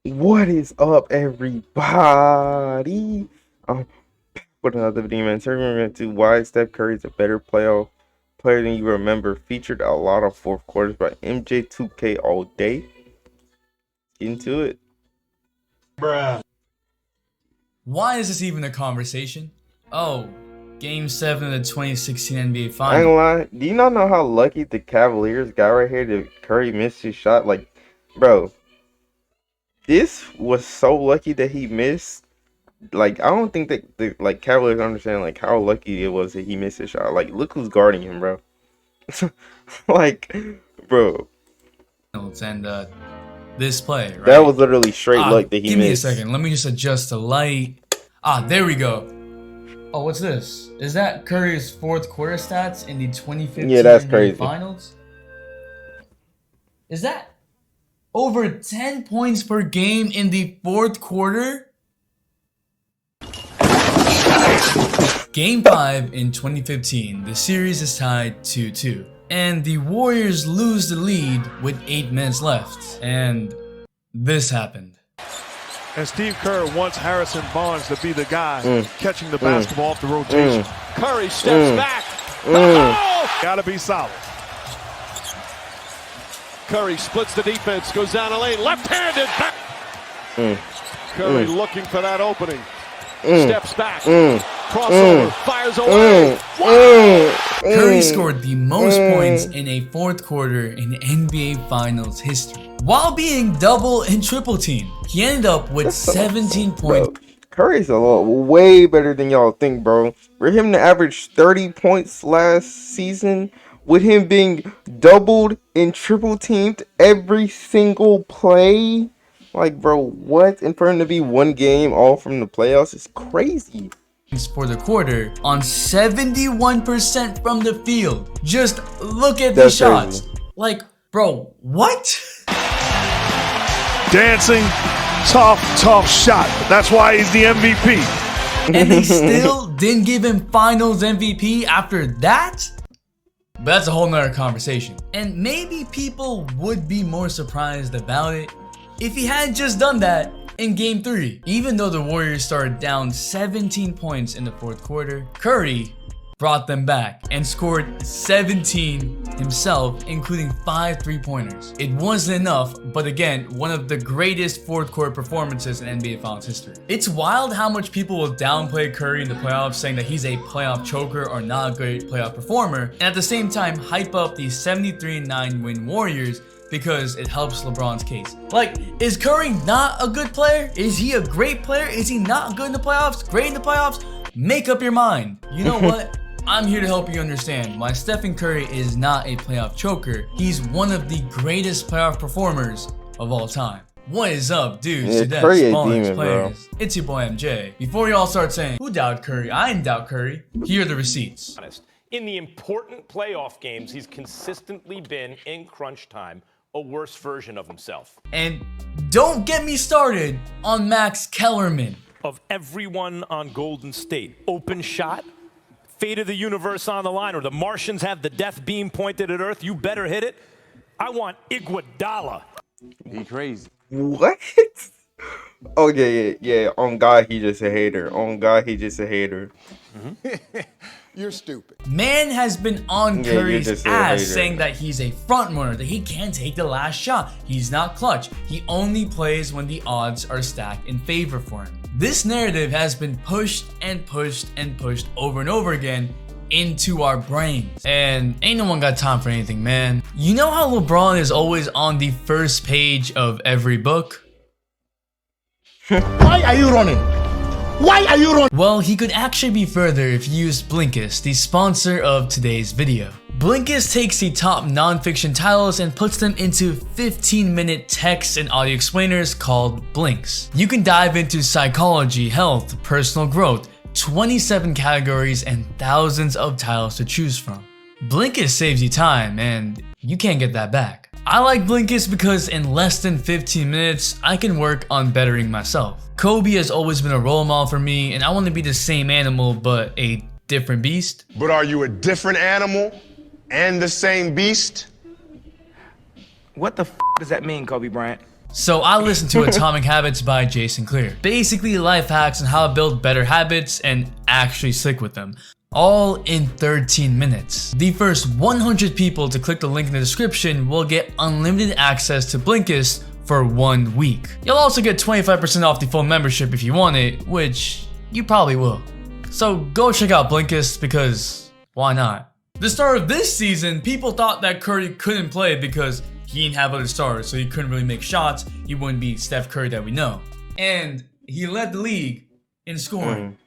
What is up, everybody? With another video, man. So we're going to why Steph Curry is a better playoff player than you remember. Featured a lot of fourth quarters by MJ2K all day. Get into it. Bruh. Why is this even a conversation? Oh, Game 7 of the 2016 NBA I ain't Finals. gonna lie. Do you not know how lucky the Cavaliers got right here that Curry missed his shot? Like, bro, this was so lucky that he missed. Like, I don't think that the Cavaliers understand like how lucky it was that he missed his shot. Like, look who's guarding him, bro. Like, bro, And this play, right? that was literally straight luck that he give missed. me a second. Let me just adjust the light. There we go. Oh, what's this? Is that Curry's fourth quarter stats in the 2015 Yeah, that's NBA crazy. Finals? Is that over 10 points per game in the fourth quarter? Game 5 in 2015, the series is tied 2-2. And the Warriors lose the lead with 8 minutes left. And this happened. And Steve Kerr wants Harrison Barnes to be the guy catching the basketball off the rotation. Curry steps back. Oh! Gotta be solid. Curry splits the defense, goes down the lane, left-handed back. Curry looking for that opening. Steps back. Crossover. Fires away. Curry scored the most points in a fourth quarter in NBA Finals history, while being double and triple teamed. He ended up with 17 points. Bro, Curry's a lot way better than y'all think, bro. For him to average 30 points last season, with him being doubled and triple teamed every single play, like, bro, what? And for him to be one game all from the playoffs is crazy. For the quarter on 71% from the field. Just look at That's these shots. crazy. Like, bro, what? Dancing, tough shot. That's why he's the MVP. And they still didn't give him Finals MVP after that? But that's a whole nother conversation. And maybe people would be more surprised about it if he had just done that in Game 3. Even though the Warriors started down 17 points in the fourth quarter, Curry brought them back and scored 17 himself, including 5 3-pointers. It wasn't enough, but again, one of the greatest fourth quarter performances in NBA Finals history. It's wild how much people will downplay Curry in the playoffs, saying that he's a playoff choker or not a great playoff performer, and at the same time hype up the 73-9 win Warriors because it helps LeBron's case. Like, is Curry not a good player? Is he a great player? Is he not good in the playoffs? Great in the playoffs? Make up your mind. You know what? I'm here to help you understand why Stephen Curry is not a playoff choker. He's one of the greatest playoff performers of all time. What is up, dudes? Yeah, Cadets, Curry a ballers, demon, bro. players. It's your boy MJ. Before y'all start saying, who doubted Curry? I didn't doubt Curry. Here are the receipts. In the important playoff games, he's consistently been, in crunch time, a worse version of himself. And don't get me started on Max Kellerman. Of everyone on Golden State, open shot, fate of the universe on the line, or the Martians have the death beam pointed at Earth, you better hit it. I want Iguodala. He crazy. What? Oh, yeah. On God, he just a hater. On God, he just a hater. You're stupid. Man has been on Yeah, you're Curry's just a ass hater. saying that he's a front runner, that he can't take the last shot. He's not clutch. He only plays when the odds are stacked in favor for him. This narrative has been pushed and pushed and pushed over and over again into our brains. And ain't no one got time for anything, man. You know how LeBron is always on the first page of every book? Why are you running? Why are you running? Well, he could actually be further if you use Blinkist, the sponsor of today's video. Blinkist takes the top non-fiction titles and puts them into 15-minute text and audio explainers called Blinks. You can dive into psychology, health, personal growth, 27 categories, and thousands of titles to choose from. Blinkist saves you time, and you can't get that back. I like Blinkist because in less than 15 minutes, I can work on bettering myself. Kobe has always been a role model for me, and I want to be the same animal but a different beast. But are you a different animal and the same beast? What the f does that mean, Kobe Bryant? So I listened to Atomic Habits by Jason Clear. Basically life hacks on how to build better habits and actually stick with them. All in 13 minutes. The first 100 people to click the link in the description will get unlimited access to Blinkist for 1 week. You'll also get 25% off the full membership if you want it, which you probably will. So go check out Blinkist because why not? The start of this season, people thought that Curry couldn't play because he didn't have other stars, so he couldn't really make shots. He wouldn't be Steph Curry that we know. And he led the league in scoring.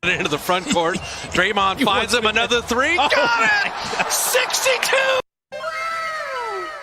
Into the front court. Draymond finds him another three. Got it! 62!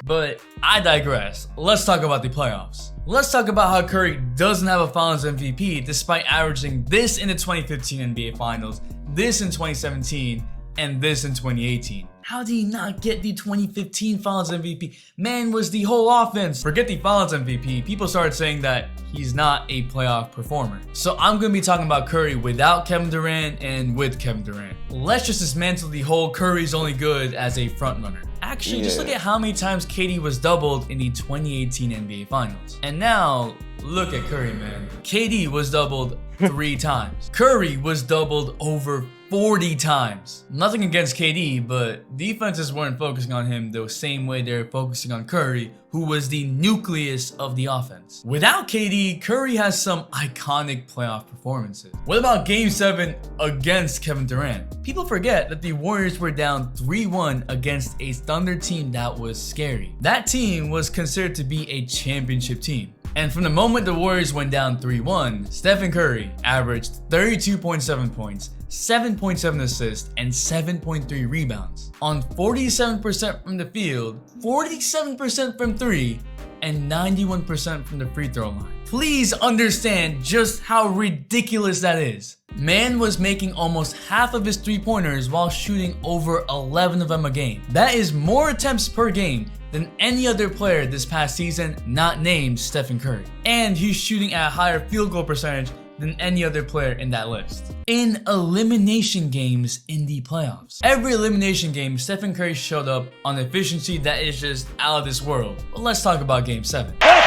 But I digress. Let's talk about the playoffs. Let's talk about how Curry doesn't have a Finals MVP despite averaging this in the 2015 NBA Finals, this in 2017, and this in 2018. How did he not get the 2015 Finals MVP? Man was the whole offense. Forget the Finals MVP. People started saying that he's not a playoff performer. So I'm going to be talking about Curry without Kevin Durant and with Kevin Durant. Let's just dismantle the whole Curry's only good as a frontrunner. Actually, just look at how many times KD was doubled in the 2018 NBA Finals. And now, look at Curry, man. KD was doubled 3 times. Curry was doubled over 40 times. Nothing against KD, but defenses weren't focusing on him the same way they're focusing on Curry, who was the nucleus of the offense. Without KD, Curry has some iconic playoff performances. What about Game 7 against Kevin Durant? People forget that the Warriors were down 3-1 against a Thunder team that was scary. That team was considered to be a championship team. And from the moment the Warriors went down 3-1, Stephen Curry averaged 32.7 points, 7.7 assists, and 7.3 rebounds on 47% from the field, 47% from 3, and 91% from the free throw line. Please understand just how ridiculous that is. Man was making almost half of his 3-pointers while shooting over 11 of them a game. That is more attempts per game than any other player this past season not named Stephen Curry. And he's shooting at a higher field goal percentage than any other player in that list. In elimination games in the playoffs. Every elimination game, Stephen Curry showed up on efficiency that is just out of this world. But let's talk about Game 7. 3 of 23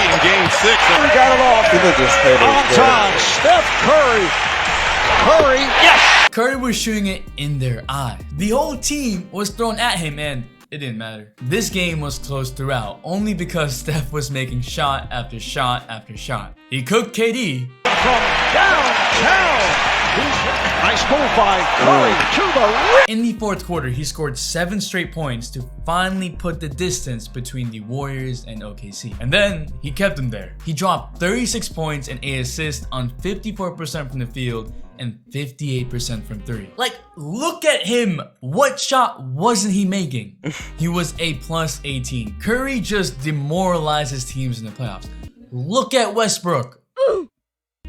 in Game 6. Curry got it off. On time, Steph Curry. Curry, yes! Curry was shooting it in their eye. The whole team was thrown at him and it didn't matter. This game was close throughout, only because Steph was making shot after shot after shot. He cooked KD. From downtown. Nice move by Curry to the rim. In the fourth quarter, he scored 7 straight points to finally put the distance between the Warriors and OKC. And then he kept them there. He dropped 36 points and 8 assists on 54% from the field and 58% from 3. Like, look at him. What shot wasn't he making? He was a plus 18. Curry just demoralizes teams in the playoffs. Look at Westbrook.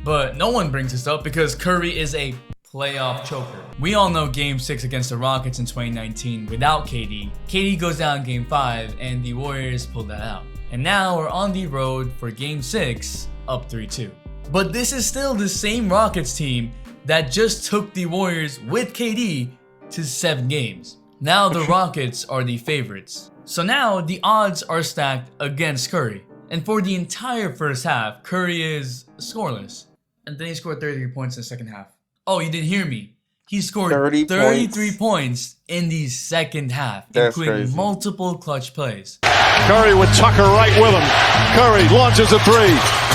But no one brings this up because Curry is a playoff choker. We all know Game 6 against the Rockets in 2019 without KD. KD goes down Game 5 and the Warriors pull that out. And now we're on the road for Game 6 up 3-2. But this is still the same Rockets team that just took the Warriors with KD to 7 games. Now the Rockets are the favorites. So now the odds are stacked against Curry. And for the entire first half, Curry is scoreless. And then he scored 33 points in the second half. Oh, you didn't hear me. He scored 33 points in the second half, including multiple clutch plays. Curry with Tucker right with him. Curry launches a 3.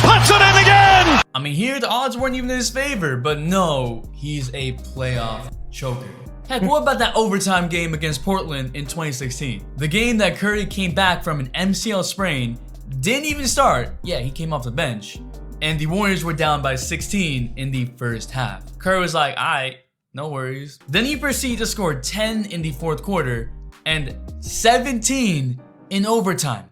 Puts it in again! I mean, here the odds weren't even in his favor, but no, he's a playoff choker. Heck, what about that overtime game against Portland in 2016? The game that Curry came back from an MCL sprain, didn't even start. Yeah, he came off the bench. And the Warriors were down by 16 in the first half. Curry was like, alright, no worries. Then he proceeded to score 10 in the fourth quarter and 17 in overtime.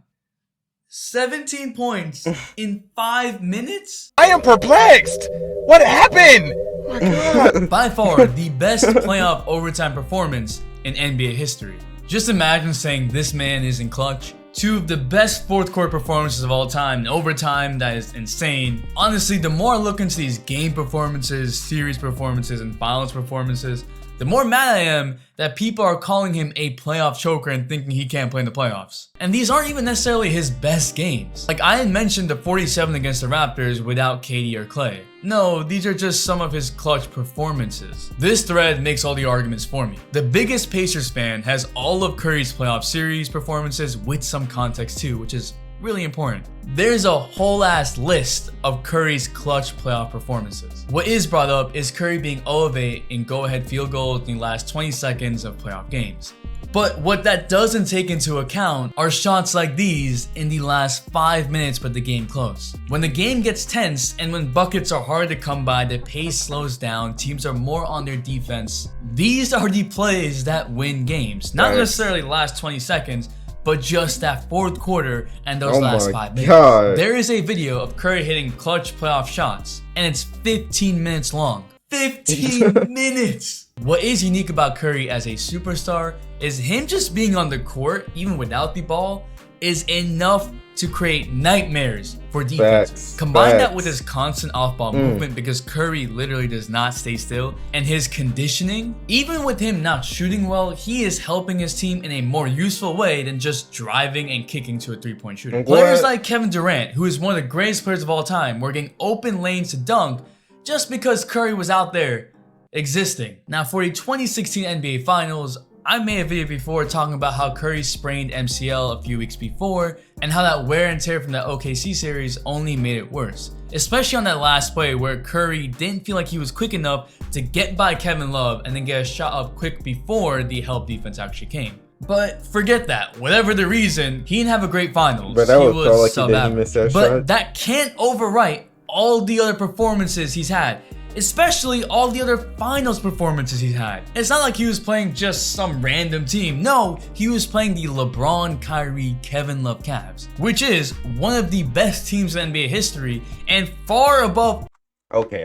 17 points in 5 minutes? I am perplexed. What happened? Oh my God. By far, the best playoff overtime performance in NBA history. Just imagine saying this man is in clutch. 2 of the best fourth quarter performances of all time in overtime. That is insane. Honestly, the more I look into these game performances, series performances, and finals performances, the more mad I am that people are calling him a playoff choker and thinking he can't play in the playoffs. And these aren't even necessarily his best games. Like, I had mentioned the 47 against the Raptors without KD or Klay. No, these are just some of his clutch performances. This thread makes all the arguments for me. The biggest Pacers fan has all of Curry's playoff series performances with some context too, which is really important. There's a whole ass list of Curry's clutch playoff performances. What is brought up is Curry being 0 of 8 in go-ahead field goals in the last 20 seconds of playoff games. But what that doesn't take into account are shots like these in the last 5 minutes but the game close. When the game gets tense and when buckets are hard to come by, the pace slows down, teams are more on their defense. These are the plays that win games. Not necessarily the last 20 seconds, but just that fourth quarter and those last 5 minutes. God. There is a video of Curry hitting clutch playoff shots, and it's 15 minutes long. 15 minutes! What is unique about Curry as a superstar is him just being on the court, even without the ball, is enough to create nightmares for defense. Combine that with his constant off-ball movement, because Curry literally does not stay still, and his conditioning. Even with him not shooting well, he is helping his team in a more useful way than just driving and kicking to a three-point shooter. Players like Kevin Durant, who is one of the greatest players of all time, were getting open lanes to dunk just because Curry was out there existing. Now, for the 2016 NBA Finals, I made a video before talking about how Curry sprained MCL a few weeks before and how that wear and tear from the OKC series only made it worse. Especially on that last play where Curry didn't feel like he was quick enough to get by Kevin Love and then get a shot up quick before the help defense actually came. But forget that. Whatever the reason, he didn't have a great finals. But that was so lucky that he missed that shot. But that can't overwrite all the other performances he's had. Especially all the other finals performances he's had. It's not like he was playing just some random team. No, he was playing the LeBron, Kyrie, Kevin Love Cavs, which is one of the best teams in NBA history and far above. Okay.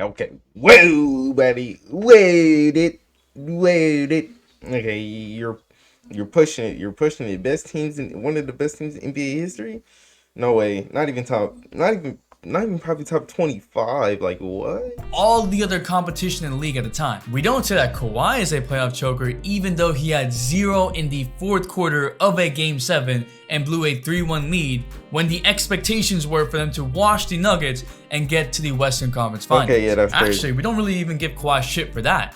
Whoa, buddy. Wait it. Okay, you're pushing it. You're pushing it. Best teams in one of the best teams in NBA history? No way. Not even probably top 25. Like, what? All the other competition in the league at the time. We don't say that Kawhi is a playoff choker, even though he had 0 in the fourth quarter of a Game 7 and blew a 3-1 lead when the expectations were for them to wash the Nuggets and get to the Western Conference Finals. Okay, yeah, that's crazy. Actually, we don't really even give Kawhi shit for that.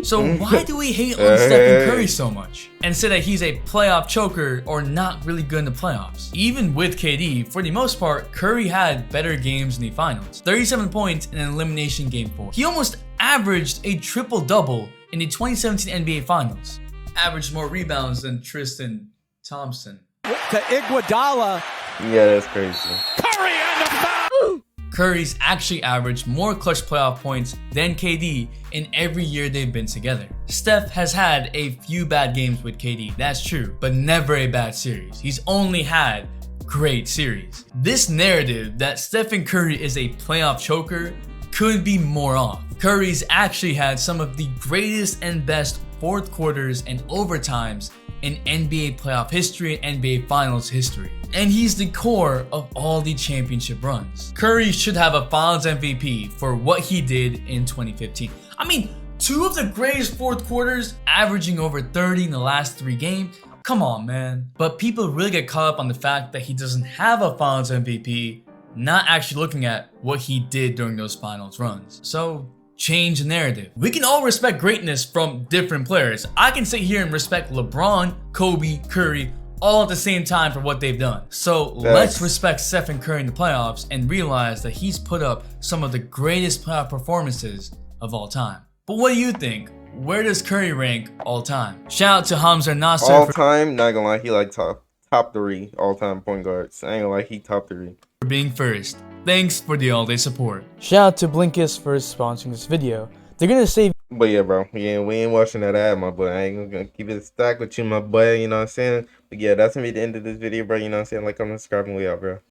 So why do we hate on Stephen Curry so much and say that he's a playoff choker or not really good in the playoffs? Even with KD, for the most part, Curry had better games in the finals. 37 points in an elimination Game 4. He almost averaged a triple-double in the 2017 NBA Finals. Averaged more rebounds than Tristan Thompson. To Iguodala. Yeah, that's crazy. Curry and the foul! Curry's actually averaged more clutch playoff points than KD in every year they've been together. Steph has had a few bad games with KD, that's true, but never a bad series. He's only had great series. This narrative that Stephen Curry is a playoff choker couldn't be more off. Curry's actually had some of the greatest and best fourth quarters and overtimes in NBA playoff history and NBA Finals history. And he's the core of all the championship runs. Curry should have a Finals MVP for what he did in 2015. I mean, 2 of the greatest fourth quarters, averaging over 30 in the last 3 games. Come on, man. But people really get caught up on the fact that he doesn't have a Finals MVP, not actually looking at what he did during those Finals runs. So change the narrative. We can all respect greatness from different players. I can sit here and respect LeBron, Kobe, Curry, all at the same time for what they've done. So let's respect Stephen Curry in the playoffs and realize that he's put up some of the greatest playoff performances of all time. But what do you think? Where does Curry rank all time? Shout out to Hamza Nasser. All time, not gonna lie, he like top 3 all time point guards. I ain't gonna lie, he top 3. For being first. Thanks for the all-day support. Shout out to Blinkist for sponsoring this video. They're gonna save. But yeah, bro, we ain't watching that ad, my boy. I ain't gonna keep it stacked with you, my boy. You know what I'm saying? But yeah, that's gonna be the end of this video, bro. You know what I'm saying? Like, comment, subscribe, and we out, bro.